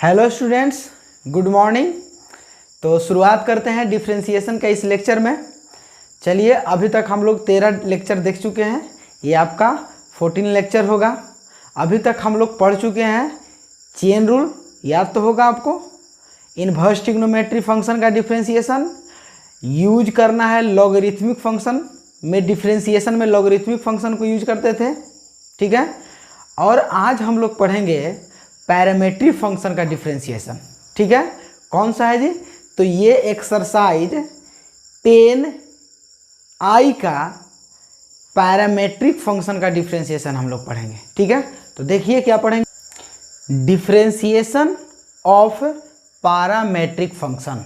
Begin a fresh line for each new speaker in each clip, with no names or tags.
Hello students, good morning. तो शुरुआत करते हैं डिफरेंशिएशन का इस लेक्चर में। चलिए, अभी तक हम लोग 13 लेक्चर देख चुके हैं। ये आपका 14 लेक्चर होगा। अभी तक हम लोग पढ़ चुके हैं चेन रूल, याद तो होगा आपको। इनवर्स ट्रिग्नोमेट्री फंक्शन का डिफरेंशिएशन यूज करना है लॉगरिथमिक फंक्शन में। डिफरेंशिएशन में लॉगरिथमिक फंक्शन को यूज करते थे, ठीक है। और आज हम लोग पढ़ेंगे पैरामेट्रिक फंक्शन का डिफरेंशिएशन, ठीक है। कौन सा है जी? तो ये एक्सरसाइज 10I का पैरामेट्रिक फंक्शन का डिफरेंशिएशन हम लोग पढ़ेंगे, ठीक है। तो देखिए क्या पढ़ेंगे, डिफरेंशिएशन ऑफ पैरामेट्रिक फंक्शन।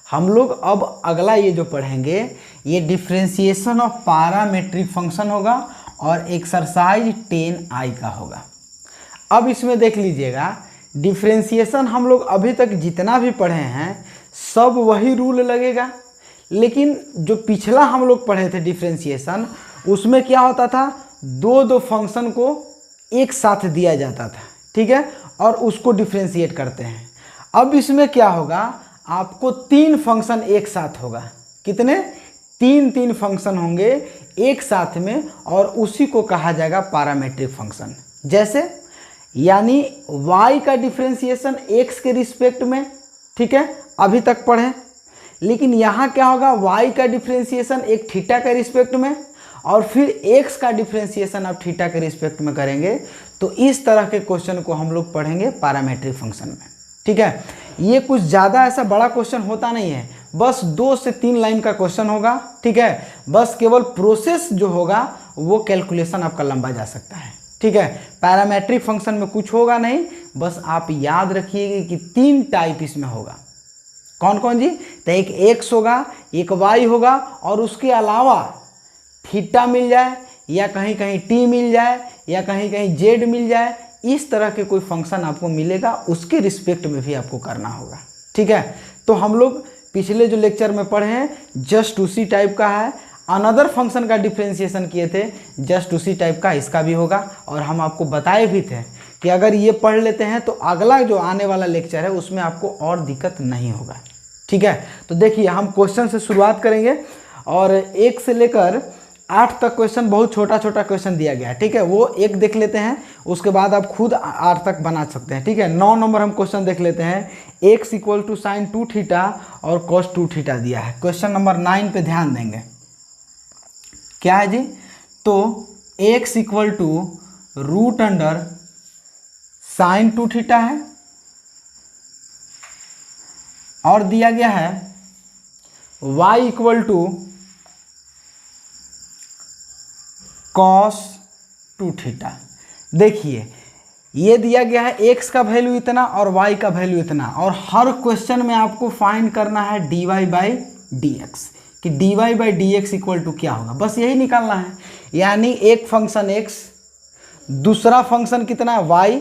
हम लोग अब अगला ये जो पढ़ेंगे ये डिफरेंशिएशन ऑफ पैरामेट्रिक फंक्शन होगा और एक्सरसाइज 10I का होगा। अब इसमें देख लीजिएगा, डिफरेंशिएशन हम लोग अभी तक जितना भी पढ़े हैं सब वही रूल लगेगा, लेकिन जो पिछला हम लोग पढ़े थे डिफरेंशिएशन, उसमें क्या होता था, दो फंक्शन को एक साथ दिया जाता था, ठीक है, और उसको डिफरेंशिएट करते हैं। अब इसमें क्या होगा, आपको 3 फंक्शन एक साथ होगा। कितने? 3 फंक्शन होंगे एक साथ में, और उसी को कहा जाएगा पैरामेट्रिक फंक्शन। जैसे यानी y का डिफरेंशिएशन x के रिस्पेक्ट में, ठीक है, अभी तक पढ़े। लेकिन यहाँ क्या होगा, y का डिफरेंशिएशन एक थीटा के रिस्पेक्ट में, और फिर x का डिफरेंशिएशन आप थीटा के रिस्पेक्ट में करेंगे। तो इस तरह के क्वेश्चन को हम लोग पढ़ेंगे पैरामेट्रिक फंक्शन में, ठीक है। ये कुछ ज़्यादा ऐसा बड़ा क्वेश्चन होता नहीं है, बस 2 से 3 लाइन का क्वेश्चन होगा, ठीक है। बस केवल प्रोसेस जो होगा वो कैलकुलेशन आपका लंबा जा सकता है, ठीक है। पैरामेट्रिक फंक्शन में कुछ होगा नहीं, बस आप याद रखिएगा कि 3 टाइप इसमें होगा। कौन कौन जी? तो एक x होगा, एक y होगा, और उसके अलावा थीटा मिल जाए, या कहीं कहीं t मिल जाए, या कहीं कहीं z मिल जाए। इस तरह के कोई फंक्शन आपको मिलेगा, उसके रिस्पेक्ट में भी आपको करना होगा, ठीक है। तो हम लोग पिछले जो लेक्चर में पढ़े हैं जस्ट उसी टाइप का है। अनदर फंक्शन का डिफरेंशिएशन किए थे, जस्ट उसी टाइप का इसका भी होगा। और हम आपको बताए भी थे कि अगर ये पढ़ लेते हैं तो अगला जो आने वाला लेक्चर है उसमें आपको और दिक्कत नहीं होगा, ठीक है। तो देखिए, हम क्वेश्चन से शुरुआत करेंगे, और 1 से लेकर 8 तक क्वेश्चन, बहुत छोटा छोटा क्वेश्चन दिया गया है, ठीक है। वो एक देख लेते हैं, उसके बाद आप खुद 8 तक बना सकते हैं, ठीक है। 9 नंबर हम क्वेश्चन देख लेते हैं। x = sin 2 थीटा और cos 2 थीटा दिया है। क्वेश्चन नंबर 9 पे ध्यान देंगे, क्या है जी? तो x = sin 2 थीटा है, और दिया गया है y = cos 2 थीटा। देखिए, ये दिया गया है x का वैल्यू इतना और y का वैल्यू इतना, और हर क्वेश्चन में आपको फाइंड करना है dy/dx कि dy/dx = क्या होगा, बस यही निकालना है। यानी एक फंक्शन x, दूसरा फंक्शन कितना है y,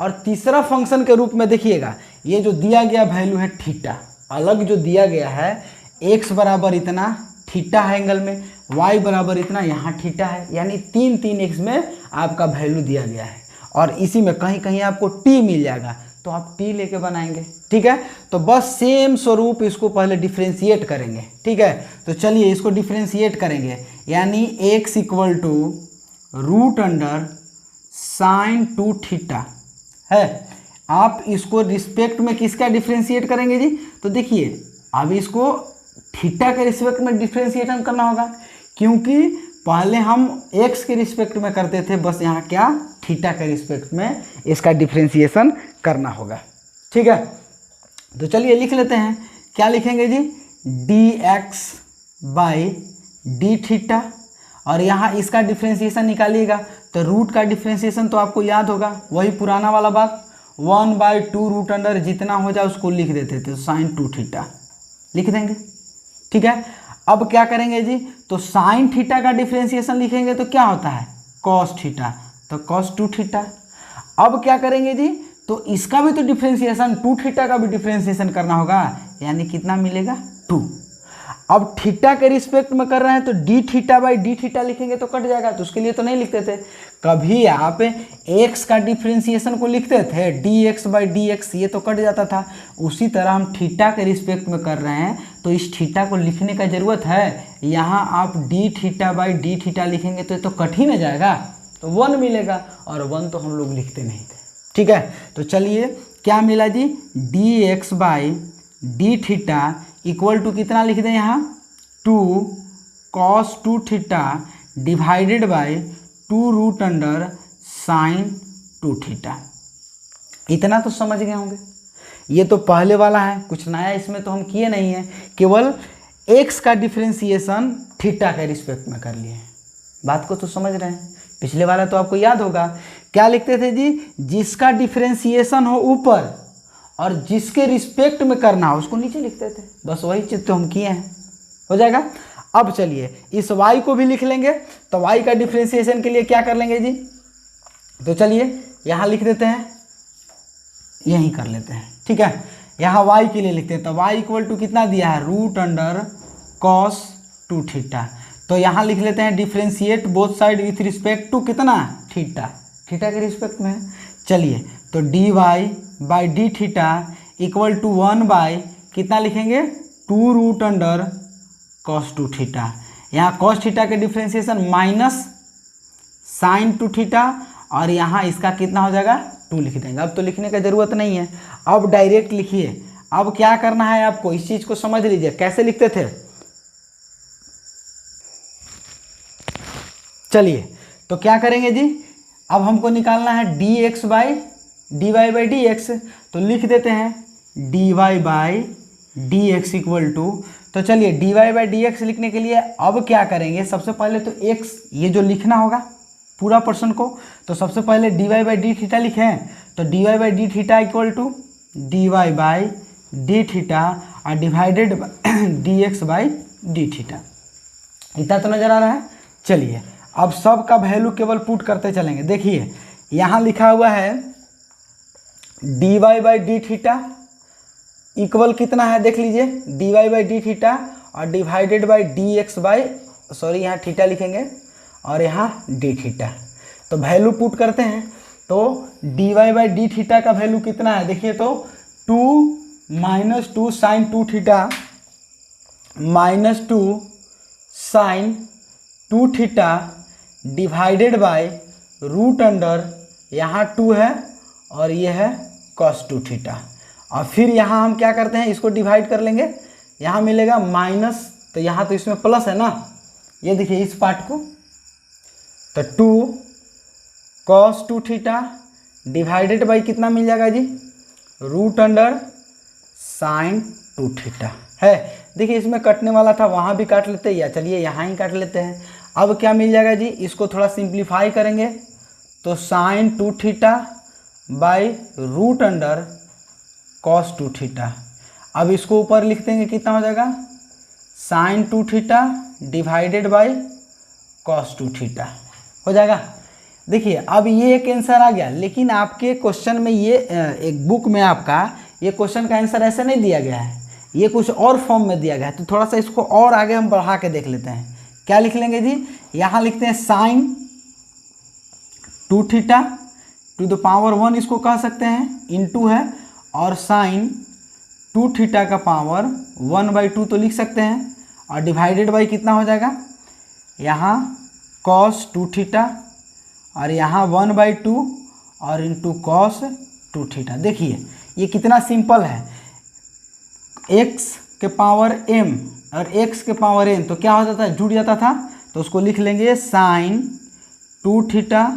और तीसरा फंक्शन के रूप में देखिएगा ये जो दिया गया वैल्यू है थीटा, अलग जो दिया गया है, x बराबर इतना थीटा है एंगल में, y बराबर इतना यहाँ थीटा है, यानी 3 x में आपका वैल्यू दिया गया है। और इसी में कहीं कहीं आपको t मिल जाएगा तो आप t लेके बनाएंगे, ठीक है। तो बस सेम स्वरूप इसको पहले डिफरेंशिएट करेंगे, ठीक है। तो चलिए इसको डिफरेंशिएट करेंगे, यानी x √under sin 2 थीटा है। आप इसको रिस्पेक्ट में किसका डिफरेंशिएट करेंगे जी? तो देखिए, अब इसको थीटा के रिस्पेक्ट में डिफरेंशिएशन करना होगा, क्योंकि पहले हम x के रिस्पेक्ट में करते थे, बस यहाँ क्या, थीटा के रिस्पेक्ट में इसका डिफरेंशिएशन करना होगा, ठीक है। तो चलिए लिख लेते हैं, क्या लिखेंगे जी? dx/d थीटा, और यहाँ इसका डिफरेंशिएशन निकालिएगा तो रूट का डिफरेंशिएशन तो आपको याद होगा, वही पुराना वाला बात, 1/2 √under जितना हो जाए उसको लिख देते थे, तो sin 2 थीटा लिख देंगे, ठीक है। अब क्या करेंगे जी? तो sin थीटा का डिफरेंशिएशन लिखेंगे तो क्या होता है, cos थीटा, तो cos 2 थीटा। अब क्या करेंगे जी? तो इसका भी तो डिफरेंशिएशन, 2 थीटा का भी डिफरेंशिएशन करना होगा, यानी कितना मिलेगा, 2। अब थीटा के रिस्पेक्ट में कर रहे हैं तो d θ/d θ लिखेंगे तो कट जाएगा, तो उसके लिए तो नहीं लिखते थे। कभी आप x का डिफ्रेंसिएशन को लिखते थे dx/dx, ये तो कट जाता था। उसी तरह हम थीटा के रिस्पेक्ट में कर रहे हैं, तो इस थीटा को लिखने का ज़रूरत है। यहाँ आप dθ/dθ लिखेंगे तो ये तो कट ही ना जाएगा, तो 1 मिलेगा, और 1 तो हम लोग लिखते नहीं थे। ठीक है, तो चलिए क्या मिला जी, dx/dθ इक्वल टू कितना लिख दें यहाँ 2 cos 2θ डिवाइडेड बाई 2√sin 2θ। इतना तो समझ गए होंगे। ये तो पहले वाला है, कुछ नया इसमें तो हम किए नहीं हैं, केवल x का डिफ्रेंसिएशन थीटा के रिस्पेक्ट में कर लिए हैं। बात को तो समझ रहे हैं। पिछले वाला तो आपको याद होगा, क्या लिखते थे जी, जिसका डिफ्रेंसिएशन हो ऊपर और जिसके रिस्पेक्ट में करना हो उसको नीचे लिखते थे। बस वही चीज़ तो हम किए हैं, हो जाएगा। अब चलिए इस y को भी लिख लेंगे, तो y का डिफ्रेंसिएशन के लिए क्या कर लेंगे जी, तो चलिए यहाँ लिख देते हैं, यहीं कर लेते हैं। ठीक है, यहाँ y के लिए लिखते हैं, तो y इक्वल टू कितना दिया है, √cos 2θ। तो यहाँ लिख लेते हैं differentiate both side with respect to कितना, थीटा, थीटा के रिस्पेक्ट में है। चलिए तो dy/dθ इक्वल टू 1 कितना लिखेंगे, 2√cos 2θ। यहाँ cos थीटा के डिफ्रेंसिएशन माइनस sin 2θ, और यहाँ इसका कितना हो जाएगा 2 लिख देंगे। अब तो लिखने का ज़रूरत नहीं है, अब डायरेक्ट लिखिए। अब क्या करना है आपको, इस चीज़ को समझ लीजिए, कैसे लिखते थे। चलिए तो क्या करेंगे जी, अब हमको निकालना है dx/dy/dx, तो लिख देते हैं dy/dx इक्वल टू, तो चलिए dy/dx लिखने के लिए अब क्या करेंगे, सबसे पहले तो x ये जो लिखना होगा पूरा पर्सन को, तो सबसे पहले dy/dθ लिखें, तो dy/dθ इक्वल टू dy/dθ और डिवाइडेड dx/dθ। इतना तो नज़र आ रहा है। चलिए अब सब का वैल्यू केवल पुट करते चलेंगे। देखिए यहाँ लिखा हुआ है dy/dθ इक्वल कितना है, देख लीजिए, dy/dθ और डिवाइडेड बाई यहाँ थीटा लिखेंगे और यहाँ dθ। तो वैल्यू पुट करते हैं, तो dy/dθ का वैल्यू कितना है, देखिए तो 2 - 2 sin 2θ minus 2 sin 2θ divided by √, यहाँ 2 है और ये है cos 2θ। और फिर यहाँ हम क्या करते हैं, इसको डिवाइड कर लेंगे, यहाँ मिलेगा माइनस, तो यहाँ तो इसमें प्लस है ना, ये देखिए इस पार्ट को, तो 2 cos 2θ डिवाइडेड बाई कितना मिल जाएगा जी, √sin 2θ है। देखिए इसमें कटने वाला था, वहाँ भी काट लेते हैं, या चलिए यहाँ ही काट लेते हैं। अब क्या मिल जाएगा जी, इसको थोड़ा सिंप्लीफाई करेंगे, तो sin 2θ बाई √cos 2θ। अब इसको ऊपर लिख देंगे, कितना हो जाएगा, sin 2θ डिवाइडेड बाई cos 2θ हो जाएगा। देखिए अब ये एक आंसर आ गया, लेकिन आपके क्वेश्चन में ये एक बुक में आपका ये क्वेश्चन का आंसर ऐसे नहीं दिया गया है, ये कुछ और फॉर्म में दिया गया है। तो थोड़ा सा इसको और आगे हम बढ़ा के देख लेते हैं। क्या लिख लेंगे जी, यहाँ लिखते हैं sin 2θ टू द पावर 1 इसको कह सकते हैं, इनटू है, और sin 2θ का पावर 1/2 तो लिख सकते हैं, और डिवाइडेड बाई कितना हो जाएगा, यहाँ cos 2θ और यहाँ 1/2 और इंटू cos 2θ। देखिए ये कितना सिंपल है, x के पावर m और x के पावर n, तो क्या हो जाता है, जुड़ जाता था, तो उसको लिख लेंगे sin 2θ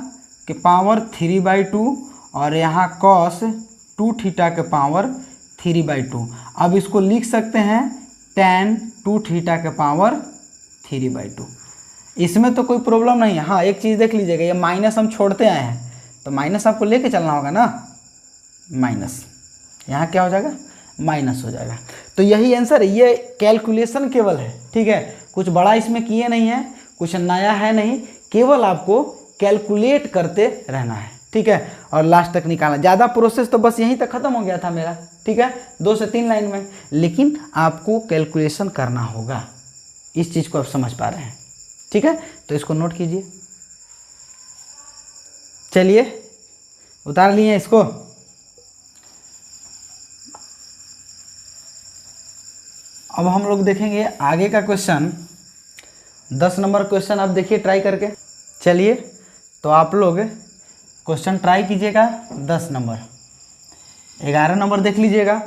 के पावर 3/2 और यहाँ cos 2θ के पावर 3/2। अब इसको लिख सकते हैं tan 2θ के पावर 3/2। इसमें तो कोई प्रॉब्लम नहीं है। हाँ एक चीज़ देख लीजिएगा, ये माइनस हम छोड़ते आए हैं, तो माइनस आपको लेके चलना होगा ना, माइनस, यहाँ क्या हो जाएगा, माइनस हो जाएगा। तो यही आंसर, ये कैलकुलेशन केवल है, ठीक है, कुछ बड़ा इसमें किए नहीं है, कुछ नया है नहीं, केवल आपको कैलकुलेट करते रहना है, ठीक है, और लास्ट तक निकालना। ज़्यादा प्रोसेस तो बस यहीं तक ख़त्म हो गया था मेरा, ठीक है, 2 से 3 लाइन में, लेकिन आपको कैलकुलेशन करना होगा। इस चीज़ को आप समझ पा रहे हैं, ठीक है, तो इसको नोट कीजिए। चलिए उतार लिए इसको। अब हम लोग देखेंगे आगे का क्वेश्चन, 10 नंबर क्वेश्चन आप देखिए ट्राई करके। चलिए तो आप लोग क्वेश्चन ट्राई कीजिएगा 10 नंबर। 11 नंबर देख लीजिएगा।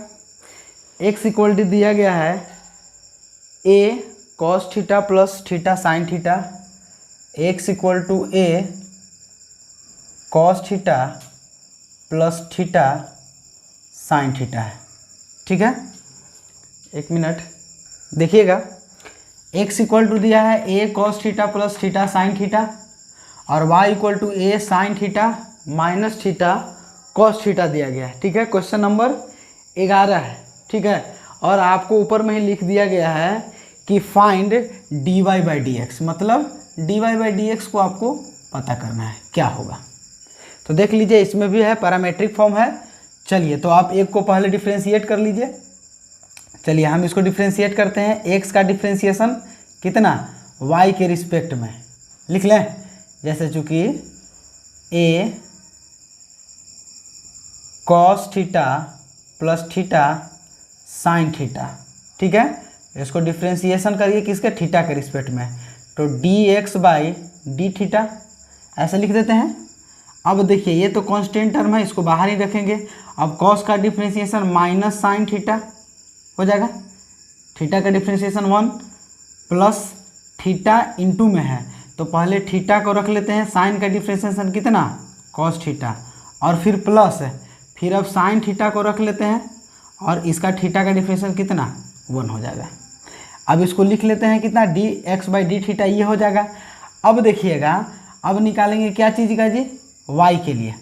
एक्स इक्वल टू दिया गया है a cos theta plus theta sine theta, x equal to a cos theta plus theta sine theta है। ठीक है, एक मिनट देखिएगा। एक्स इक्वल टू दिया है a cos theta plus theta sine theta और y equal to a sine theta minus theta cos theta दिया गया है। ठीक है, क्वेश्चन नंबर 11 है। ठीक है, और आपको ऊपर में ही लिख दिया गया है कि find d Y by D x, मतलब d Y by D x को आपको पता करना है क्या होगा। तो देख लीजिए इसमें भी है, पैरामेट्रिक फॉर्म है। चलिए तो आप एक को पहले डिफ्रेंशिएट कर लीजिए। चलिए हम इसको डिफ्रेंशिएट करते हैं। एक्स का डिफ्रेंशिएशन कितना, वाई के रिस्पेक्ट में लिख लें। जैसे चूँकि a cos theta plus theta sine theta. ठीक है, इसको डिफ्रेंशिएशन करिए किसके, थीटा के रिस्पेक्ट में। तो D x by d theta ऐसे लिख देते हैं। अब देखिए ये तो कांस्टेंट टर्म है, इसको बाहर ही रखेंगे। अब कॉस का डिफ्रेंशिएशन माइनस साइन थीटा हो जाएगा। थीटा का डिफ्रेंशिएशन 1 प्लस थीटा इंटू में है तो पहले थीटा को रख लेते हैं। साइन का डिफ्रेंशिएशन कितना, कॉस थीटा, और फिर प्लस है, फिर अब साइन थीटा को रख लेते हैं और इसका थीटा का डिफ्रेंशिएशन कितना 1 हो जाएगा। अब इसको लिख लेते हैं कितना, D x by d theta ये हो जाएगा। अब देखिएगा अब निकालेंगे क्या चीज़ का जी, y के लिए।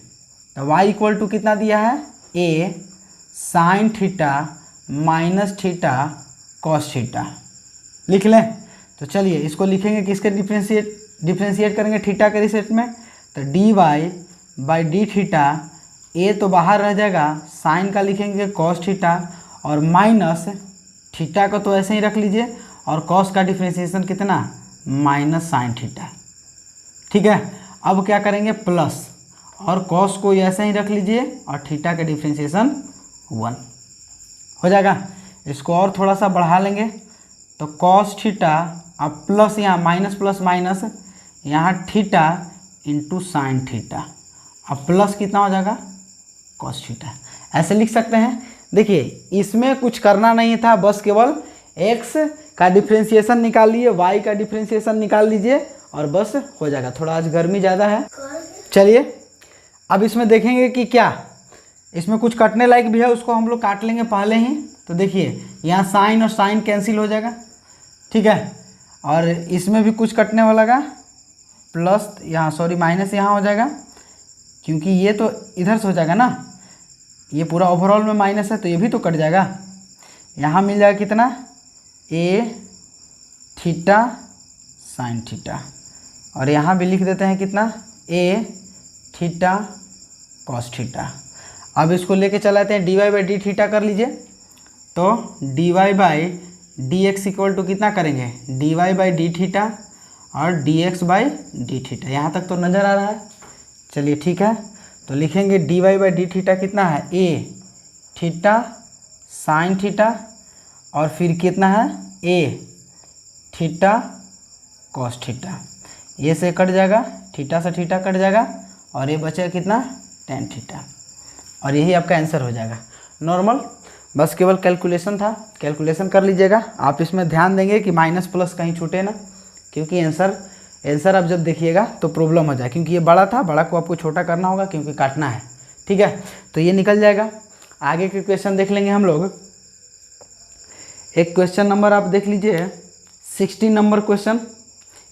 तो y इक्वल टू कितना दिया है, a sign theta minus theta cos theta लिख लें। तो चलिए इसको लिखेंगे किसके डिफ्रेंशिएट करेंगे, थीटा के रिस्पेक्ट में। तो D Y by d theta, a तो बाहर रह जाएगा, साइन का लिखेंगे कॉस थीटा और माइनस थीटा को तो ऐसे ही रख लीजिए और कॉस का डिफ्रेंशिएशन कितना, माइनस साइन थीटा। ठीक है, अब क्या करेंगे, प्लस और कॉस को ऐसे ही रख लीजिए और थीटा का डिफ्रेंशिएशन 1 हो जाएगा। इसको और थोड़ा सा बढ़ा लेंगे तो कॉस थीटा, अब प्लस यहाँ माइनस प्लस माइनस, यहाँ थीटा इंटू साइन थीटा, अब प्लस कितना हो जाएगा, कॉस थीटा। ऐसे लिख सकते हैं। देखिए इसमें कुछ करना नहीं था, बस केवल x का डिफ्रेंशिएशन निकाल लिए, y का डिफ्रेंशिएशन निकाल लीजिए और बस हो जाएगा। थोड़ा आज गर्मी ज़्यादा है। चलिए अब इसमें देखेंगे कि क्या इसमें कुछ कटने लायक भी है, उसको हम लोग काट लेंगे पहले ही। तो देखिए यहाँ साइन और साइन कैंसिल हो जाएगा। ठीक है, और इसमें भी कुछ कटने वाला का, प्लस यहाँ सॉरी माइनस यहाँ हो जाएगा क्योंकि ये तो इधर से हो जाएगा ना, ये पूरा ओवरऑल में माइनस है तो ये भी तो कट जाएगा। यहाँ मिल जाएगा कितना, ए थीटा साइन थीटा, और यहाँ भी लिख देते हैं कितना, ए थीटा कॉस थीटा। अब इसको लेके चलाते हैं d Y by d theta कर लीजिए। तो D Y by D x equal to कितना करेंगे, d Y by d theta और d x by d theta. यहाँ तक तो नज़र आ रहा है। चलिए ठीक है, तो लिखेंगे d Y by d theta कितना है, ए थीटा साइन थीटा और फिर कितना है, ए थीटा कॉस थीटा। ये से कट जाएगा, थीटा से थीटा कट जाएगा और ये बचेगा कितना, टेन थीटा, और यही आपका आंसर हो जाएगा। नॉर्मल, बस केवल कैलकुलेशन था, कैलकुलेशन कर लीजिएगा। आप इसमें ध्यान देंगे कि माइनस प्लस कहीं छूटे ना, क्योंकि आंसर आप जब देखिएगा तो प्रॉब्लम हो जाए, क्योंकि ये बड़ा था, बड़ा को आपको छोटा करना होगा क्योंकि काटना है। ठीक है, तो ये निकल जाएगा। आगे के क्वेश्चन देख लेंगे हम लोग। एक क्वेश्चन नंबर आप देख लीजिए 16 नंबर क्वेश्चन।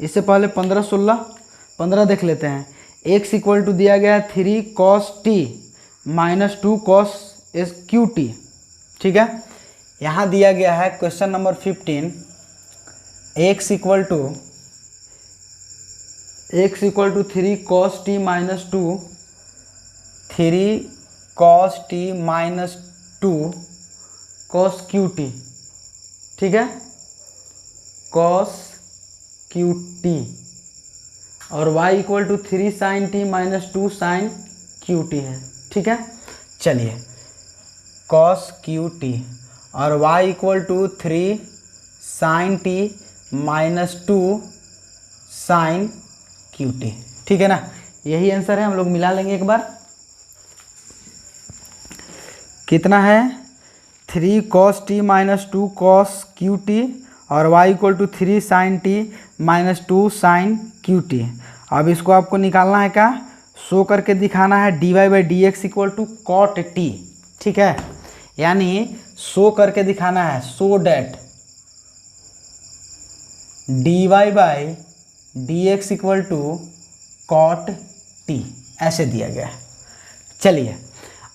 इससे पहले 15, 16, 15 देख लेते हैं। एक्स इक्वल टू दिया गया है 3 cos t minus 2 cos cube T. ठीक है, यहाँ दिया गया है question number 15, x equal to 3 cos t minus 2, 3 cos t minus 2 cos cube T. ठीक है, cos क्यू टी। और y equal to 3 sine T minus 2 sine cube t है। ठीक है, चलिए कॉस क्यू टी और y equal to 3 sine T minus 2 sine cube T. ठीक है ना, यही आंसर है। हम लोग मिला लेंगे एक बार। कितना है 3 cos t minus 2 cos cube T और y equal to 3 sine T minus 2 sine cube T. अब इसको आपको निकालना है क्या, शो करके दिखाना है dy by D x equal to cot T. ठीक है, यानी शो करके दिखाना है, so that dy by D x equal to cot T, ऐसे दिया गया है। चलिए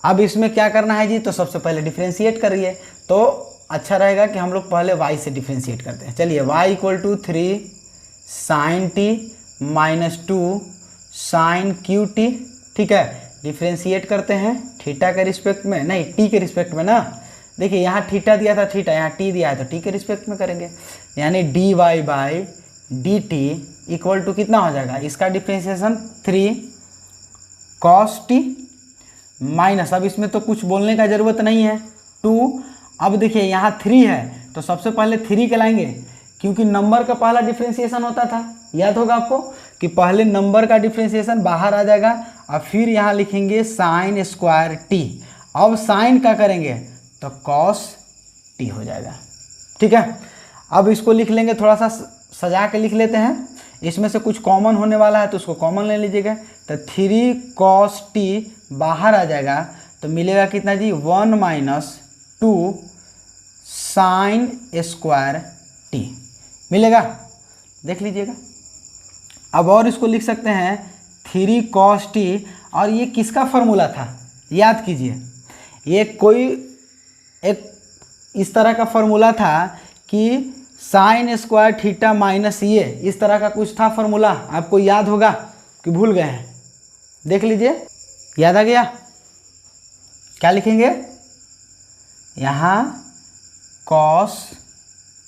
अब इसमें क्या करना है जी, तो सबसे पहले डिफ्रेंशिएट करिए, तो अच्छा रहेगा कि हम लोग पहले y से डिफ्रेंशिएट करते हैं। चलिए y equal to 3 sine T minus 2 sine cube T. ठीक है, डिफ्रेंशिएट करते हैं थीटा के रिस्पेक्ट में, नहीं t के रिस्पेक्ट में ना। देखिए यहाँ थीटा दिया था थीटा, यहाँ t दिया है तो t के रिस्पेक्ट में करेंगे, यानी dy by D T equal to कितना हो जाएगा, इसका डिफ्रेंशिएशन 3 cos t माइनस, अब इसमें तो कुछ बोलने का ज़रूरत नहीं है, 2। अब देखिए यहाँ 3 है तो सबसे पहले 3 के लाएंगे, क्योंकि नंबर का पहला डिफ्रेंशिएशन होता था, याद होगा आपको कि पहले नंबर का डिफ्रेंशिएशन बाहर आ जाएगा और फिर यहाँ लिखेंगे साइन स्क्वायर टी। अब साइन का करेंगे तो कॉस टी हो जाएगा। ठीक है, अब इसको लिख लेंगे, थोड़ा सा सजा के लिख लेते हैं, इसमें से कुछ कॉमन होने वाला है तो उसको कॉमन ले लीजिएगा। तो 3 cos टी बाहर आ जाएगा तो मिलेगा कितना जी, 1 माइनस 2 साइन स्क्वायर टी मिलेगा, देख लीजिएगा। अब और इसको लिख सकते हैं 3 cos टी, और ये किसका फॉर्मूला था याद कीजिए, ये कोई एक इस तरह का फॉर्मूला था कि साइन स्क्वायर थीटा माइनस ये, इस तरह का कुछ था फॉर्मूला, आपको याद होगा कि भूल गए हैं, देख लीजिए याद आ गया। क्या लिखेंगे यहाँ cos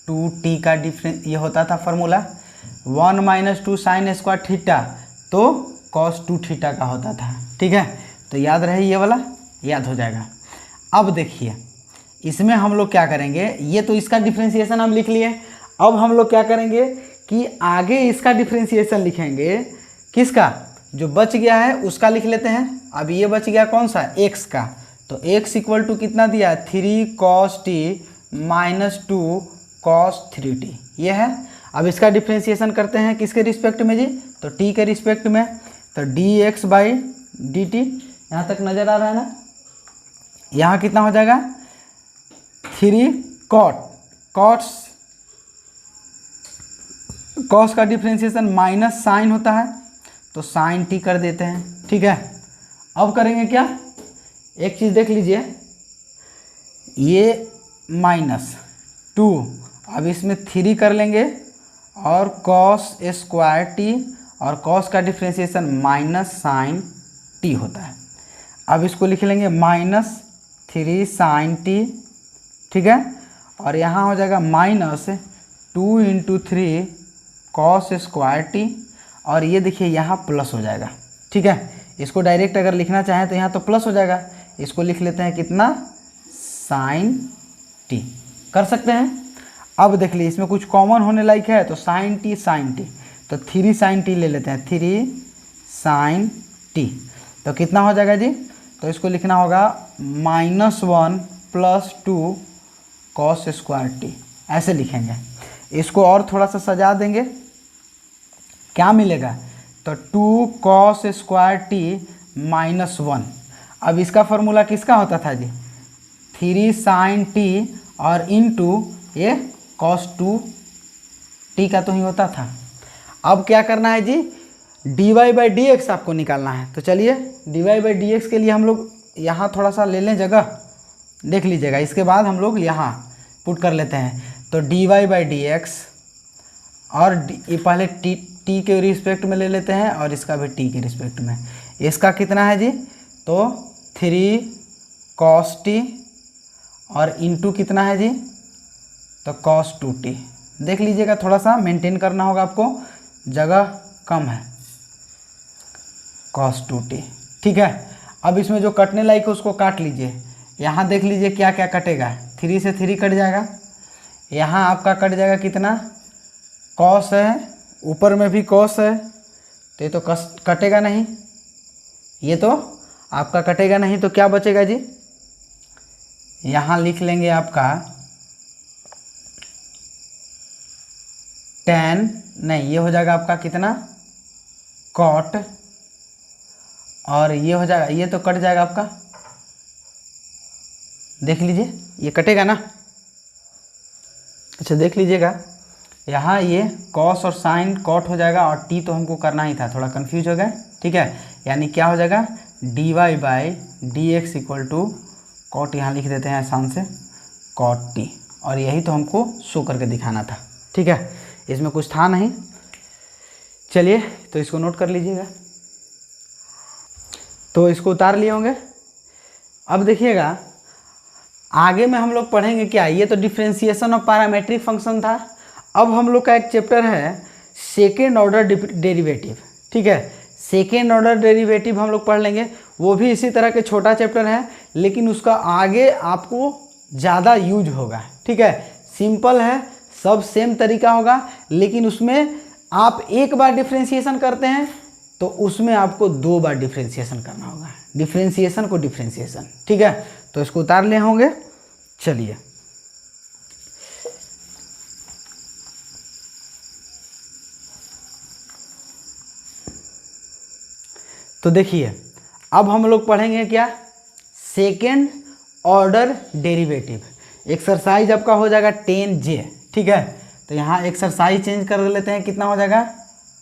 2t का डिफरेंस, ये होता था formula 1 minus 2 sine square theta, तो cos 2 थीटा का होता था। ठीक है, तो याद रहे, ये वाला याद हो जाएगा। अब देखिए इसमें हम लोग क्या करेंगे, ये तो इसका डिफ्रेंशिएशन हम लिख लिए, अब हम लोग क्या करेंगे कि आगे इसका डिफ्रेंशिएशन लिखेंगे, किसका, जो बच गया है उसका लिख लेते हैं। अब ये बच गया कौन सा, x का, तो x इक्वल टू कितना दिया, 3 cos t minus 2 cos 3t, ये है। अब इसका डिफ्रेंशिएशन करते हैं किसके रिस्पेक्ट में जी, तो t के रिस्पेक्ट में, तो dx बाई डी टी, यहाँ तक नज़र आ रहा है ना, यहाँ कितना हो जाएगा 3 cos का डिफ्रेंशिएशन माइनस साइन होता है तो साइन टी कर देते हैं। ठीक है, अब करेंगे क्या, एक चीज़ देख लीजिए, ये माइनस 2, अब इसमें 3 कर लेंगे और cos स्क्वायर टी, और cos का डिफ्रेंशिएशन माइनस साइन टी होता है। अब इसको लिख लेंगे माइनस 3 साइन टी। ठीक है, और यहाँ हो जाएगा minus 2 into 3 cos square T, और ये देखिए यहाँ प्लस हो जाएगा। ठीक है, इसको डायरेक्ट अगर लिखना चाहें तो यहाँ तो प्लस हो जाएगा, इसको लिख लेते हैं कितना, साइन टी कर सकते हैं। अब देख लीजिए इसमें कुछ कॉमन होने लायक है, तो साइन टी, तो 3 साइन टी ले लेते हैं, 3 साइन टी, तो कितना हो जाएगा जी, तो इसको लिखना होगा -1 प्लस 2 cos स्क्वायर टी, ऐसे लिखेंगे। इसको और थोड़ा सा सजा देंगे, क्या मिलेगा, तो 2 cos स्क्वायर टी माइनस 1। अब इसका फॉर्मूला किसका होता था जी, 3 साइन टी और इंटू ये cos 2t का तो ही होता था। अब क्या करना है जी, dy बाई डी एक्स आपको निकालना है। तो चलिए dy बाई डी एक्स के लिए हम लोग यहाँ थोड़ा सा ले लें जगह, देख लीजिएगा, इसके बाद हम लोग यहाँ पुट कर लेते हैं। तो dy बाई डी एक्स, और ये पहले t के रिस्पेक्ट में ले लेते हैं और इसका भी t के रिस्पेक्ट में। इसका कितना है जी, तो 3 cos t और इंटू कितना है जी, तो cos 2t। देख लीजिएगा, थोड़ा सा मेंटेन करना होगा आपको, जगह कम है। cos 2t। ठीक है, अब इसमें जो कटने लायक है उसको काट लीजिए। यहाँ देख लीजिए क्या क्या कटेगा, 3 से 3 कट जाएगा, यहाँ आपका कट जाएगा कितना, cos है, ऊपर में भी cos है, तो ये तो कटेगा नहीं, ये तो आपका कटेगा नहीं, तो क्या बचेगा जी, यहाँ लिख लेंगे आपका tan, नहीं ये हो जाएगा आपका कितना cot, और ये हो जाएगा, ये तो कट जाएगा आपका, देख लीजिए ये कटेगा ना। अच्छा देख लीजिएगा, यहाँ ये cos और sin cot हो जाएगा, और t तो हमको करना ही था, थोड़ा कंफ्यूज हो गया। ठीक है, यानी क्या हो जाएगा dy by D x equal to cot, यहाँ लिख देते हैं आसान से cot t, और यही तो हमको शो करके दिखाना था। ठीक है, इसमें कुछ था नहीं। चलिए तो इसको नोट कर लीजिएगा, तो इसको उतार लिए होंगे। अब देखिएगा आगे में हम लोग पढ़ेंगे क्या, ये तो डिफरेंशिएशन ऑफ पैरामेट्रिक फंक्शन था। अब हम लोग का एक चैप्टर है सेकेंड ऑर्डर डेरिवेटिव। ठीक है, सेकेंड ऑर्डर डेरिवेटिव हम लोग पढ़ लेंगे, वो भी इसी तरह के छोटा चैप्टर है, लेकिन उसका आगे आपको ज़्यादा यूज होगा। ठीक है, सिंपल है, सब सेम तरीका होगा, लेकिन उसमें आप एक बार डिफरेंशिएशन करते हैं तो उसमें आपको 2 बार डिफरेंशिएशन करना होगा, डिफरेंशिएशन को डिफरेंशिएशन। ठीक है, तो इसको उतार ले होंगे। चलिए तो देखिए, अब हम लोग पढ़ेंगे क्या, सेकेंड ऑर्डर डेरिवेटिव। एक्सरसाइज आपका हो जाएगा 10J। ठीक है, तो यहाँ एक्सरसाइज चेंज कर लेते हैं, कितना हो जाएगा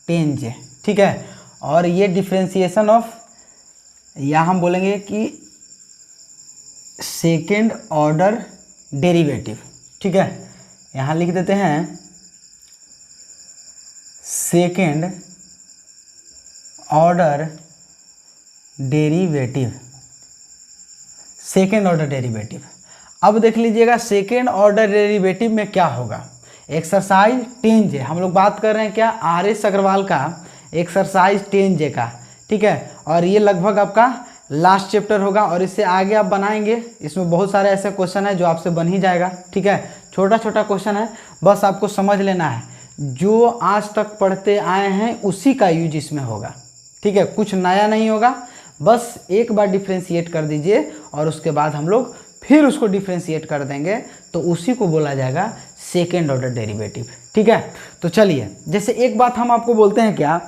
10J। ठीक है, और ये डिफरेंशिएशन ऑफ, यहाँ हम बोलेंगे कि सेकेंड ऑर्डर डेरिवेटिव। ठीक है, यहाँ लिख देते हैं second order derivative, second order derivative. अब देख लीजिएगा सेकेंड ऑर्डर डेरिवेटिव में क्या होगा। एक्सरसाइज 10J हम लोग बात कर रहे हैं क्या, RS अग्रवाल का एक्सरसाइज 10J का। ठीक है, और ये लगभग आपका लास्ट चैप्टर होगा, और इससे आगे आप बनाएंगे, इसमें बहुत सारे ऐसे क्वेश्चन है जो आपसे बन ही जाएगा। ठीक है, छोटा छोटा क्वेश्चन है, बस आपको समझ लेना है, जो आज तक पढ़ते आए हैं उसी का यूज इसमें होगा। ठीक है, कुछ नया नहीं होगा, बस एक बार डिफ्रेंशिएट कर दीजिए और उसके बाद हम लोग फिर उसको डिफ्रेंशिएट कर देंगे, तो उसी को बोला जाएगा सेकेंड ऑर्डर डेरिवेटिव। ठीक है, तो चलिए, जैसे एक बात हम आपको बोलते हैं क्या,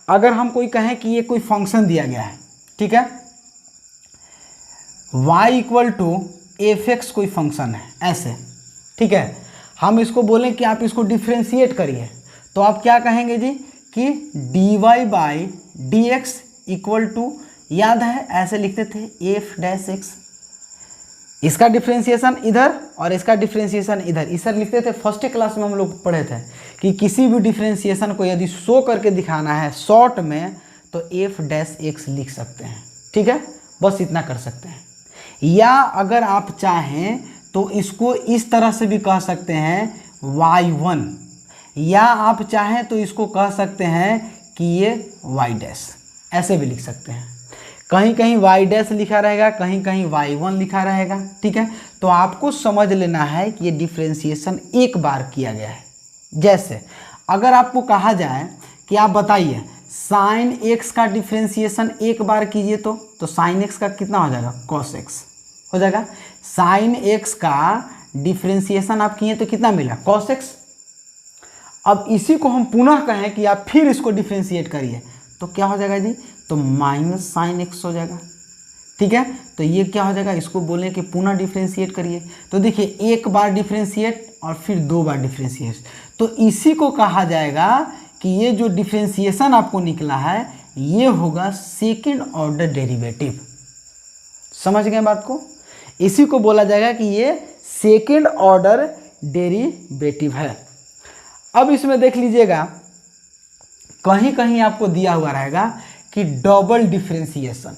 अगर हम कोई कहें कि ये कोई फंक्शन दिया गया है, ठीक है, y इक्वल टू fx कोई फंक्शन है ऐसे। ठीक है, हम इसको बोलें कि आप इसको डिफ्रेंशिएट करिए, तो आप क्या कहेंगे जी कि dy by D x equal to, याद है ऐसे लिखते थे f डैश x, इसका डिफ्रेंशिएशन इधर और इसका डिफ्रेंशिएशन इधर, इसे लिखते थे। फर्स्ट क्लास में हम लोग पढ़े थे कि किसी भी डिफ्रेंशिएशन को यदि शो करके दिखाना है शॉर्ट में तो f डैश x लिख सकते हैं। ठीक है, बस इतना कर सकते हैं। या अगर आप चाहें तो इसको इस तरह से भी कह सकते हैं y1, या आप चाहें तो इसको कह सकते हैं कि ये y डैश, ऐसे भी लिख सकते हैं। कहीं कहीं y डैश लिखा रहेगा, कहीं कहीं y1 लिखा रहेगा। ठीक है, तो आपको समझ लेना है कि ये डिफ्रेंशिएशन एक बार किया गया है। जैसे अगर आपको कहा जाए कि आप बताइए साइन x का डिफ्रेंशिएशन एक बार कीजिए, तो साइन x का कितना हो जाएगा, cos x हो जाएगा। साइन x का डिफ्रेंशिएशन आप किए तो कितना मिला, cos x। अब इसी को हम पुनः कहें कि आप फिर इसको डिफ्रेंशिएट करिए तो क्या हो जाएगा जी, तो माइनस साइन x हो जाएगा। ठीक है, तो ये क्या हो जाएगा, इसको बोले कि पुनः डिफ्रेंशिएट करिए, तो देखिए एक बार डिफ्रेंशिएट और फिर 2 बार डिफ्रेंशिएट, तो इसी को कहा जाएगा कि ये जो डिफ्रेंशिएशन आपको निकला है ये होगा सेकेंड ऑर्डर डेरिवेटिव। समझ गए बात को, इसी को बोला जाएगा कि ये सेकेंड ऑर्डर डेरिवेटिव है। अब इसमें देख लीजिएगा कहीं कहीं आपको दिया हुआ रहेगा कि डबल डिफ्रेंशिएशन।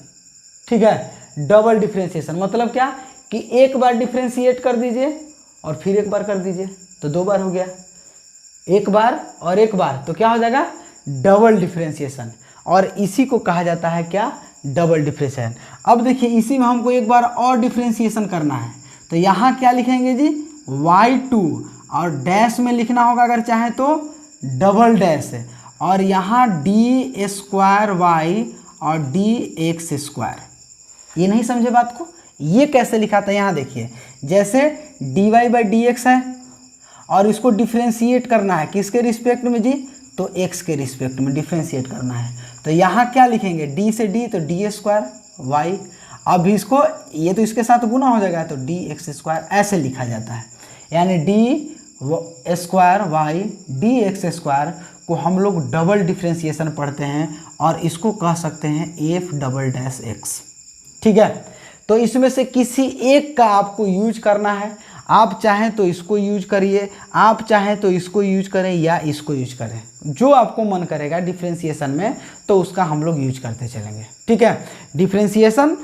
ठीक है, डबल डिफ्रेंशिएशन मतलब क्या कि एक बार डिफ्रेंशिएट कर दीजिए और फिर एक बार कर दीजिए, तो 2 बार हो गया, एक बार और एक बार, तो क्या हो जाएगा डबल डिफ्रेंशिएशन। और इसी को कहा जाता है क्या, डबल डिफ्रेंशिएशन। अब देखिए इसी में हमको एक बार और डिफ्रेंशिएशन करना है, तो यहाँ क्या लिखेंगे जी, y2 और डैश में लिखना होगा अगर चाहे तो डबल डैश, और यहाँ डी स्क्वायर वाई और डी एक्स स्क्वायर। ये नहीं समझे बात को, ये कैसे लिखा था, यहाँ देखिए जैसे D Y by D X है और इसको डिफ्रेंशिएट करना है किसके रिस्पेक्ट में जी, तो x के रिस्पेक्ट में डिफ्रेंशिएट करना है। तो यहाँ क्या लिखेंगे, d से d तो डी स्क्वायर वाई, अब इसको ये तो इसके साथ गुना हो जाएगा तो डी एक्स स्क्वायर, ऐसे लिखा जाता है। यानी D square Y D x square को हम लोग डबल डिफ्रेंशिएशन पढ़ते हैं और इसको कह सकते हैं एफ डबल डैश एक्स। ठीक है, तो इसमें से किसी एक का आपको यूज करना है, आप चाहें तो इसको यूज करिए, आप चाहें तो इसको यूज करें या इसको यूज करें, जो आपको मन करेगा डिफ्रेंशिएशन में तो उसका हम लोग यूज करते चलेंगे। ठीक है, डिफ्रेंशिएशन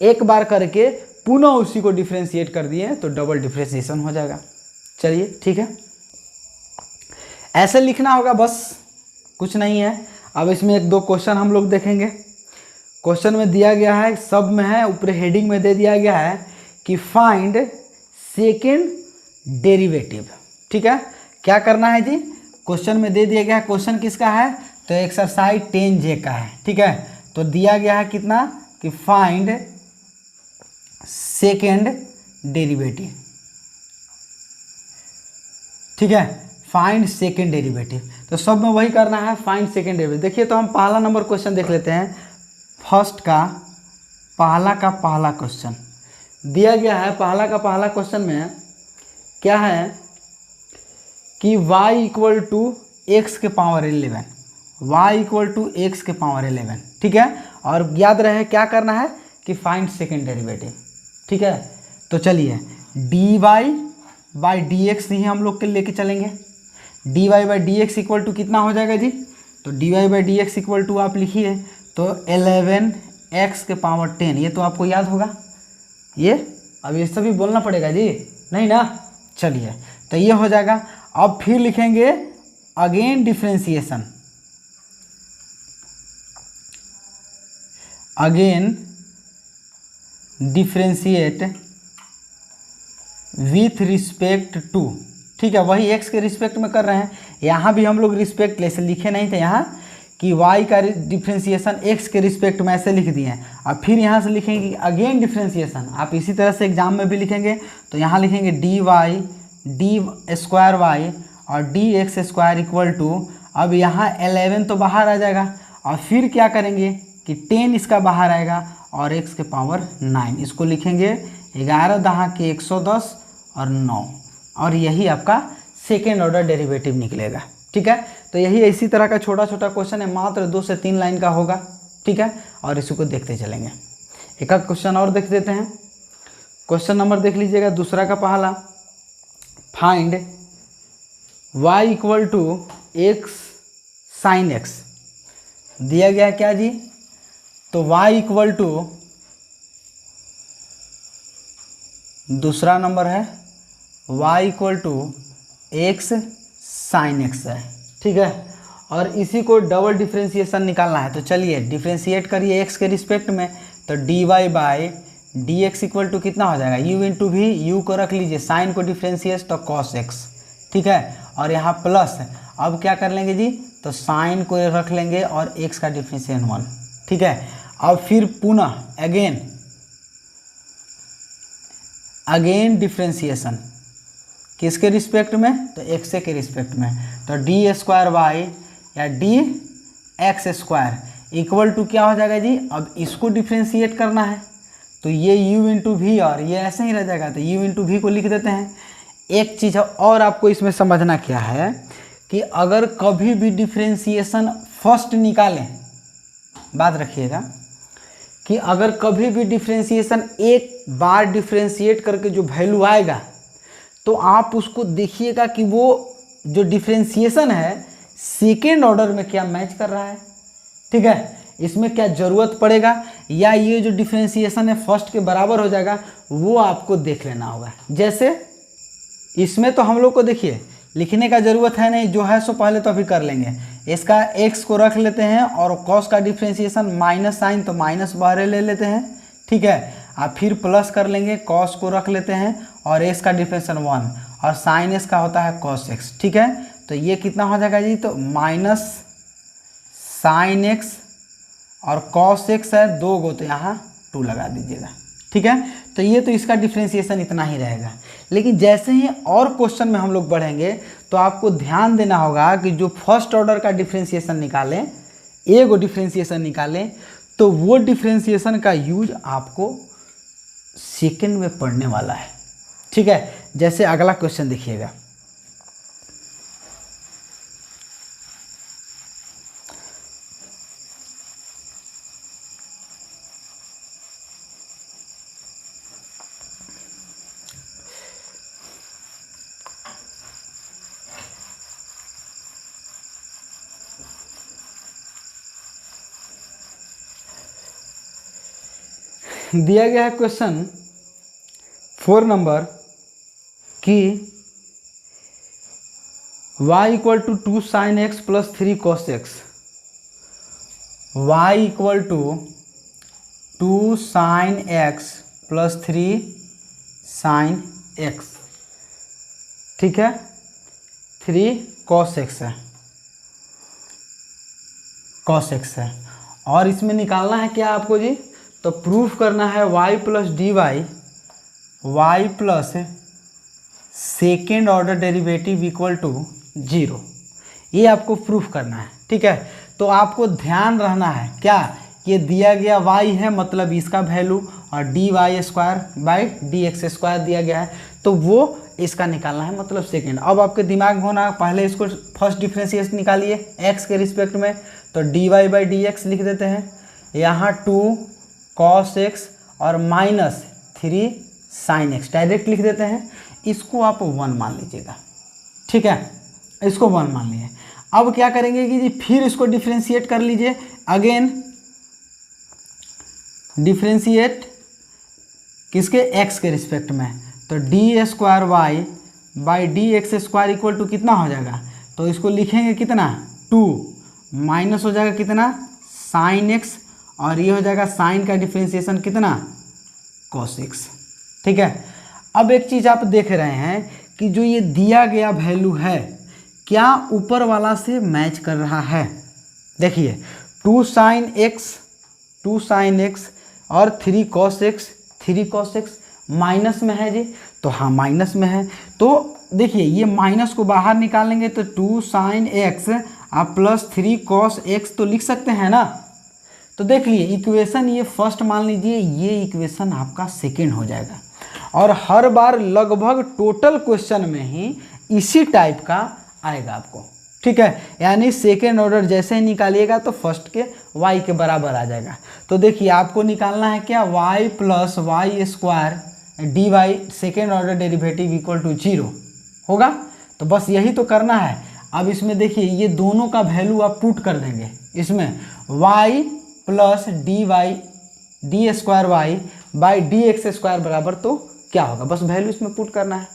एक बार करके पुनः उसी को डिफ्रेंशिएट कर दिए तो डबल डिफ्रेंशिएशन हो जाएगा। चलिए ठीक है, ऐसे लिखना होगा, बस कुछ नहीं है। अब इसमें एक दो क्वेश्चन हम लोग देखेंगे। क्वेश्चन में दिया गया है, सब में है, ऊपर हेडिंग में दे दिया गया है कि फाइंड सेकेंड डेरिवेटिव। ठीक है, क्या करना है जी, क्वेश्चन में दे दिया गया है, क्वेश्चन किसका है, तो एक्सरसाइज 10J का है। ठीक है, तो दिया गया है कितना कि फाइंड सेकेंड डेरिवेटिव। ठीक है, फाइंड सेकेंड डेरिवेटिव, तो सब में वही करना है, फाइंड सेकेंड डेरिवेटिव। देखिए तो हम पहला नंबर क्वेश्चन देख लेते हैं। फर्स्ट का पहला क्वेश्चन दिया गया है। पहला क्वेश्चन में क्या है कि y इक्वल टू एक्स के power 11, y equal to X के पावर 11। ठीक है, और याद रहे क्या करना है कि फाइंड सेकेंड डेरिवेटिव। ठीक है, तो चलिए d Y by D x ही हम लोग के लेके चलेंगे। D Y by D x equal to कितना हो जाएगा जी, तो D Y by D x equal to आप लिखिए तो 11x के पावर 10, ये तो आपको याद होगा। ये अब ये सभी बोलना पड़ेगा जी, नहीं ना, चलिए तो ये हो जाएगा। अब फिर लिखेंगे again differentiation, again differentiate with respect to. ठीक है, वही x के रिस्पेक्ट में कर रहे हैं, यहाँ भी हम लोग रिस्पेक्ट ऐसे लिखे नहीं थे यहाँ कि y का डिफ्रेंशिएशन x के रिस्पेक्ट में ऐसे लिख दिए हैं। अब फिर यहाँ से लिखेंगे अगेन डिफ्रेंशिएशन, आप इसी तरह से एग्जाम में भी लिखेंगे, तो यहाँ लिखेंगे d y d square y और d x square equal to, अब यहाँ 11 तो बाहर आ जाएगा और फिर क्या करेंगे कि 10 इसका बाहर आएगा और x के पावर 9, इसको लिखेंगे 11 दहा के 110 और 9, और यही आपका सेकेंड ऑर्डर डेरिवेटिव निकलेगा। ठीक है, तो यही इसी तरह का छोटा छोटा क्वेश्चन है, मात्र 2 से 3 लाइन का होगा। ठीक है, और इसी को देखते चलेंगे। एक आध क्वेश्चन और देख देते हैं। क्वेश्चन नंबर देख लीजिएगा, दूसरा का पहला, find y equal to X sine X. दिया गया क्या जी, तो y इक्वल टू, दूसरा नंबर है y equal to X sine X है। ठीक है, और इसी को डबल डिफ्रेंशिएशन निकालना है, तो चलिए डिफ्रेंशिएट करिए x के रिस्पेक्ट में, तो D Y by D x equal to कितना हो जाएगा, u इंटू भी, u को रख लीजिए, साइन को डिफ्रेंशिएट तो कॉस एक्स। ठीक है, और यहाँ प्लस, अब क्या कर लेंगे जी, तो साइन को रख लेंगे और x का डिफ्रेंशिएशन 1। ठीक है, अब फिर पुनः अगेन डिफ्रेंशिएशन किसके रिस्पेक्ट में, तो x के रिस्पेक्ट में, तो डी स्क्वायर वाई या D x square equal to क्या हो जाएगा जी, अब इसको डिफ्रेंशिएट करना है, तो ये u इंटू वी और ये ऐसे ही रह जाएगा, तो u इंटू वी को लिख देते हैं। एक चीज़ और आपको इसमें समझना क्या है कि अगर कभी भी डिफ्रेंशिएशन फर्स्ट निकालें, बात रखिएगा कि अगर कभी भी डिफ्रेंशिएशन एक बार डिफ्रेंशिएट करके जो वैल्यू आएगा, तो आप उसको देखिएगा कि वो जो डिफ्रेंशिएशन है सेकेंड ऑर्डर में क्या मैच कर रहा है। ठीक है, इसमें क्या ज़रूरत पड़ेगा या ये जो डिफ्रेंशिएशन है फर्स्ट के बराबर हो जाएगा, वो आपको देख लेना होगा। जैसे इसमें तो हम लोग को देखिए लिखने का ज़रूरत है नहीं, जो है सो पहले तो अभी कर लेंगे। इसका x को रख लेते हैं और cos का डिफ्रेंशिएशन माइनस साइन तो माइनस बाहर ले लेते हैं, ठीक है। आप फिर प्लस कर लेंगे, cos को रख लेते हैं और x का डिफ्रेंशिएशन 1 और साइन s का होता है cos x, ठीक है। तो ये कितना हो जाएगा जी, तो माइनस साइन x और cos x है 2 गो, तो यहाँ 2 लगा दीजिएगा, ठीक है। तो ये तो इसका डिफ्रेंशिएशन इतना ही रहेगा। लेकिन जैसे ही और क्वेश्चन में हम लोग बढ़ेंगे तो आपको ध्यान देना होगा कि जो फर्स्ट ऑर्डर का डिफ्रेंशिएशन निकालें, एगो डिफ्रेंशिएशन निकालें, तो वो डिफ्रेंशिएशन का यूज आपको सेकंड में पढ़ने वाला है, ठीक है। जैसे अगला क्वेश्चन देखिएगा, दिया गया है क्वेश्चन 4 नंबर कि y equal to 2 sine X plus 3 cos X, y equal to 2 sine X plus 3 sine X, ठीक है, 3 कॉस एक्स है, कॉस एक्स है। और इसमें निकालना है क्या आपको जी, तो प्रूफ करना है y plus D Y plus second order derivative equal to 0, ये आपको प्रूफ करना है, ठीक है। तो आपको ध्यान रहना है क्या, ये दिया गया y है मतलब इसका वैल्यू और D Y square by D x square दिया गया है, तो वो इसका निकालना है मतलब सेकेंड। अब आपके दिमाग में होना, पहले इसको फर्स्ट डिफ्रेंशिएशन निकालिए x के रिस्पेक्ट में, तो D Y by D X लिख देते हैं, यहाँ 2 cos x और माइनस 3 साइन x डायरेक्ट लिख देते हैं। इसको आप 1 मान लीजिएगा, ठीक है, इसको 1 मान लिए। अब क्या करेंगे कि जी फिर इसको डिफ्रेंशिएट कर लीजिए, अगेन डिफ्रेंशिएट किसके, x के रिस्पेक्ट में, तो D square Y by D x square equal to कितना हो जाएगा, तो इसको लिखेंगे कितना 2 माइनस हो जाएगा कितना साइन x और ये हो जाएगा साइन का डिफ्रेंशिएशन कितना cos x, ठीक है। अब एक चीज़ आप देख रहे हैं कि जो ये दिया गया वैल्यू है क्या ऊपर वाला से मैच कर रहा है। देखिए 2 साइन x और 3 cos x माइनस में है जी, तो हाँ माइनस में है, तो देखिए ये माइनस को बाहर निकालेंगे तो 2 साइन x आप प्लस 3 cos x तो लिख सकते हैं ना। तो देख लिए इक्वेशन ये फर्स्ट मान लीजिए, ये इक्वेशन आपका सेकेंड हो जाएगा। और हर बार लगभग टोटल क्वेश्चन में ही इसी टाइप का आएगा आपको, ठीक है। यानी सेकेंड ऑर्डर जैसे ही निकालिएगा तो फर्स्ट के y के बराबर आ जाएगा। तो देखिए आपको निकालना है क्या, y plus Y square D Y second order derivative equal to 0 होगा। तो बस यही तो करना है। अब इसमें देखिए ये दोनों का वैल्यू आप पुट कर देंगे, इसमें y plus D square Y by D x square बराबर तो क्या होगा, बस वैल्यू इसमें पुट करना है।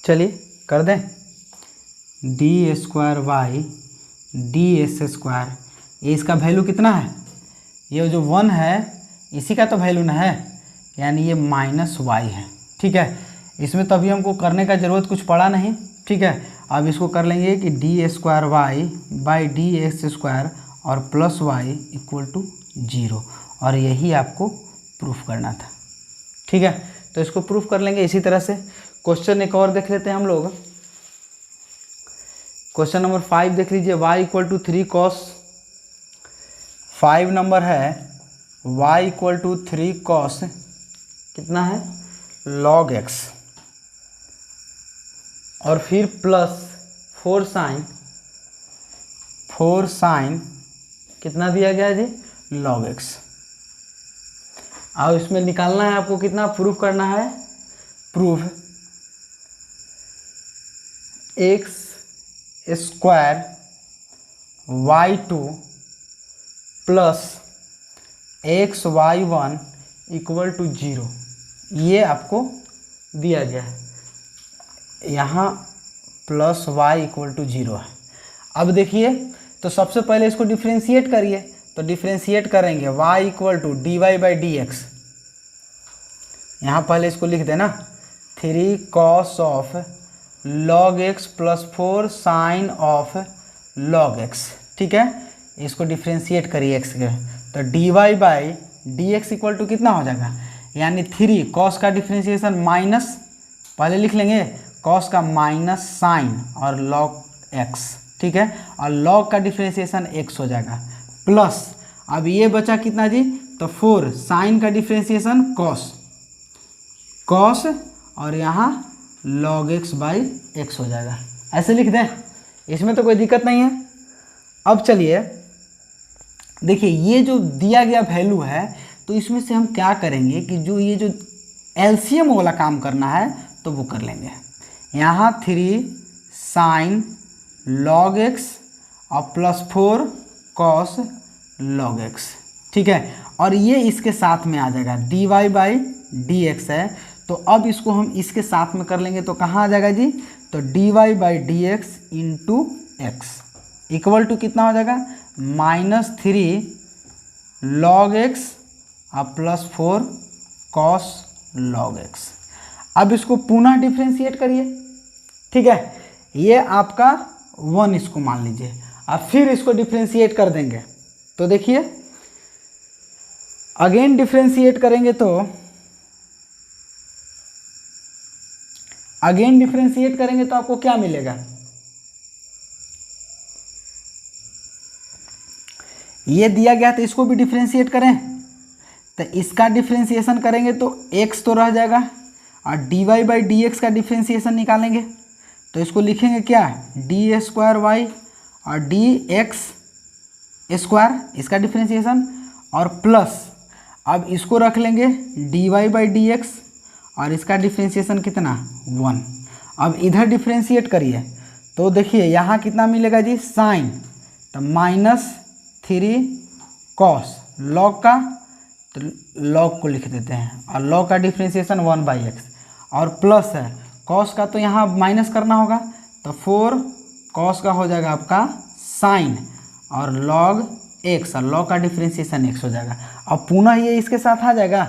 चलिए कर दें, D square Y D x square, ये इसका वैल्यू कितना है, ये जो 1 है इसी का तो वैल्यू ना है, यानी ये माइनस वाई है, ठीक है। इसमें तो अभी हमको करने का ज़रूरत कुछ पड़ा नहीं, ठीक है। अब इसको कर लेंगे कि D square Y by D x square और प्लस वाई इक्वल टू 0, और यही आपको प्रूफ करना था, ठीक है। तो इसको प्रूफ कर लेंगे इसी तरह से। क्वेश्चन एक और देख लेते हैं हम लोग, क्वेश्चन नंबर 5 देख लीजिए, y equal to 3 cos, 5 number है y इक्वल टू 3 cos कितना है log x और फिर प्लस 4 साइन कितना दिया गया है जी log x। अब इसमें निकालना है आपको कितना, प्रूफ करना है, proof x square y2 plus xy1 equal to 0, ये आपको दिया गया है। यहाँ प्लस वाई इक्वल टू 0 है। अब देखिए, तो सबसे पहले इसको डिफ्रेंशिएट करिए, तो डिफ्रेंशिएट करेंगे y equal to D Y by D X, यहाँ पहले इसको लिख देना 3 cos of log x plus 4 sine of log x, ठीक है। इसको डिफ्रेंशिएट करिए x के, तो D Y by D x equal to कितना हो जाएगा, यानी 3 cos का डिफ्रेंशिएशन माइनस, पहले लिख लेंगे cos का माइनस साइन और log x, ठीक है, और log का डिफ्रेंशिएशन x हो जाएगा, प्लस अब ये बचा कितना जी, तो 4 साइन का डिफ्रेंशिएशन cos और यहाँ log x बाई x हो जाएगा। ऐसे लिख दें, इसमें तो कोई दिक्कत नहीं है। अब चलिए देखिए, ये जो दिया गया वैल्यू है, तो इसमें से हम क्या करेंगे कि जो ये जो एलसीएम वाला काम करना है तो वो कर लेंगे। यहाँ 3 साइन log x और प्लस 4 cos log x, ठीक है, और ये इसके साथ में आ जाएगा dy बाई डी एक्स है, तो अब इसको हम इसके साथ में कर लेंगे तो कहाँ आ जाएगा जी, तो dy by D X into X equal to कितना हो जाएगा, -3 log x और प्लस 4 cos log x। अब इसको पुनः डिफ्रेंशिएट करिए, ठीक है, ये आपका 1 इसको मान लीजिए, अब फिर इसको डिफ्रेंशिएट कर देंगे, तो देखिए अगेन डिफ्रेंशिएट करेंगे तो आपको क्या मिलेगा, ये दिया गया तो इसको भी डिफ्रेंशिएट करें, तो इसका डिफ्रेंशिएशन करेंगे तो x तो रह जाएगा, और dy बाई डी एक्स का डिफ्रेंशिएशन निकालेंगे तो इसको लिखेंगे क्या, डी स्क्वायर वाई और डी एक्स स्क्वायर, इसका डिफ्रेंशिएशन, और प्लस अब इसको रख लेंगे dy बाई डी एक्स और इसका डिफ्रेंशिएशन कितना 1। अब इधर डिफ्रेंशिएट करिए तो देखिए यहाँ कितना मिलेगा जी, साइन, तो -3 cos log का, तो log को लिख देते हैं, और log का डिफ्रेंशिएशन 1 बाई एक्स, और प्लस है cos का तो यहाँ माइनस करना होगा, तो 4 cos का हो जाएगा आपका साइन और log x, और log का डिफ्रेंशिएशन x हो जाएगा। अब पुनः ये इसके साथ आ जाएगा,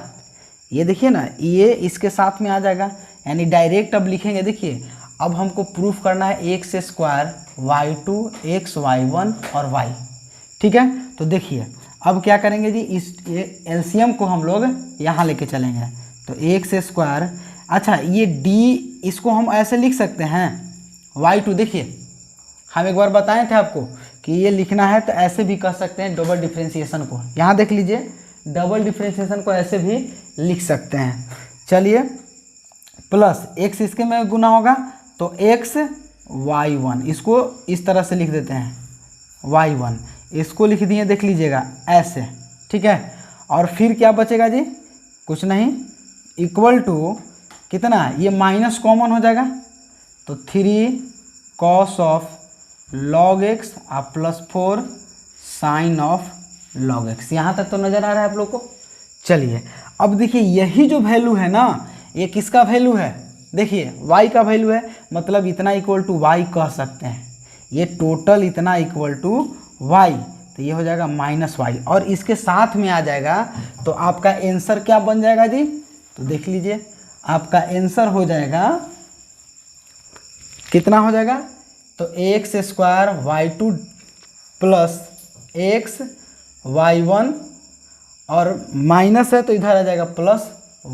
ये देखिए ना, ये इसके साथ में आ जाएगा, यानी डायरेक्ट अब लिखेंगे, देखिए अब हमको प्रूफ करना है x square y2 x y1 और y, ठीक है। तो देखिए अब क्या करेंगे जी, इस एलसीएम को हम लोग यहाँ लेके चलेंगे, तो x स्क्वायर, अच्छा ये d इसको हम ऐसे लिख सकते हैं y2, देखिए हम एक बार बताए थे आपको कि ये लिखना है तो ऐसे भी कर सकते हैं, डबल डिफ्रेंशिएशन को, यहाँ देख लीजिए डबल डिफ्रेंशिएशन को ऐसे भी लिख सकते हैं। चलिए प्लस x इसके में गुना होगा तो x y1, इसको इस तरह से लिख देते हैं y1, इसको लिख दिए, देख लीजिएगा ऐसे, ठीक है, और फिर क्या बचेगा जी, कुछ नहीं, इक्वल टू कितना, ये माइनस कॉमन हो जाएगा, तो 3 cos ऑफ log x और plus 4 sine of log x। यहाँ तक तो नज़र आ रहा है आप लोग को। चलिए अब देखिए यही जो वैल्यू है ना, ये किसका वैल्यू है, देखिए y का वैल्यू है, मतलब इतना इक्वल टू y कह सकते हैं, ये टोटल इतना इक्वल टू y, तो ये हो जाएगा -y, और इसके साथ में आ जाएगा तो आपका आंसर क्या बन जाएगा जी, तो देख लीजिए आपका आंसर हो जाएगा, कितना हो जाएगा, तो x square y2 plus x y1, और माइनस है तो इधर आ जाएगा प्लस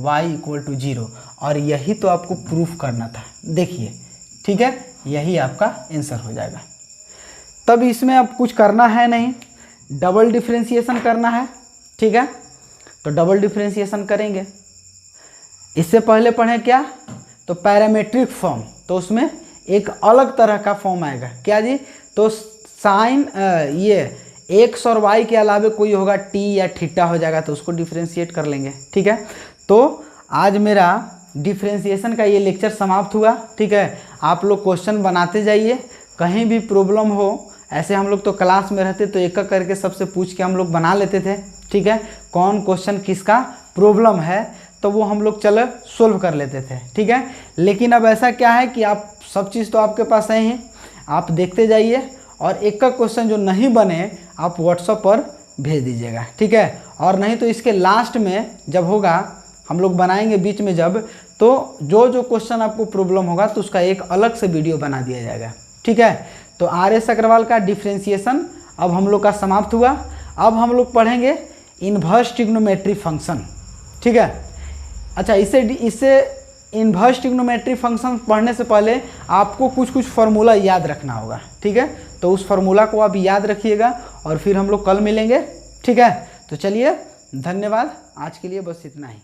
y इक्वल टू 0, और यही तो आपको प्रूफ करना था, देखिए, ठीक है, यही आपका आंसर हो जाएगा। तब इसमें अब कुछ करना है नहीं, डबल डिफ्रेंशिएशन करना है, ठीक है, तो डबल डिफ्रेंशिएशन करेंगे। इससे पहले पढ़ें क्या, तो पैरामेट्रिक फॉर्म, तो उसमें एक अलग तरह का फॉर्म आएगा, क्या जी, तो साइन ये x और y के अलावे कोई होगा t या थीटा हो जाएगा, तो उसको डिफ्रेंशिएट कर लेंगे, ठीक है। तो आज मेरा डिफ्रेंशिएशन का ये लेक्चर समाप्त हुआ, ठीक है। आप लोग क्वेश्चन बनाते जाइए, कहीं भी प्रॉब्लम हो, ऐसे हम लोग तो क्लास में रहते तो एक एक करके सबसे पूछ के हम लोग बना लेते थे, ठीक है, कौन क्वेश्चन किसका प्रॉब्लम है, तो वो हम लोग चलो सोल्व कर लेते थे, ठीक है। लेकिन अब ऐसा क्या है कि आप सब चीज़ तो आपके पास है ही, आप देखते जाइए और एक का क्वेश्चन जो नहीं बने आप व्हाट्सएप पर भेज दीजिएगा, ठीक है। और नहीं तो इसके लास्ट में जब होगा हम लोग बनाएंगे बीच में जब, तो जो क्वेश्चन आपको प्रॉब्लम होगा तो उसका एक अलग से वीडियो बना दिया जाएगा, ठीक है। तो आर.एस. अग्रवाल का डिफ्रेंशिएशन अब हम लोग का समाप्त हुआ। अब हम लोग पढ़ेंगे इन्वर्स ट्रिग्नोमेट्री फंक्शन, ठीक है। अच्छा, इससे इन्वर्स ट्रिग्नोमेट्री फंक्शन पढ़ने से पहले आपको कुछ फार्मूला याद रखना होगा, ठीक है। तो उस फार्मूला को आप याद रखिएगा और फिर हम लोग कल मिलेंगे, ठीक है। तो चलिए, धन्यवाद, आज के लिए बस इतना ही।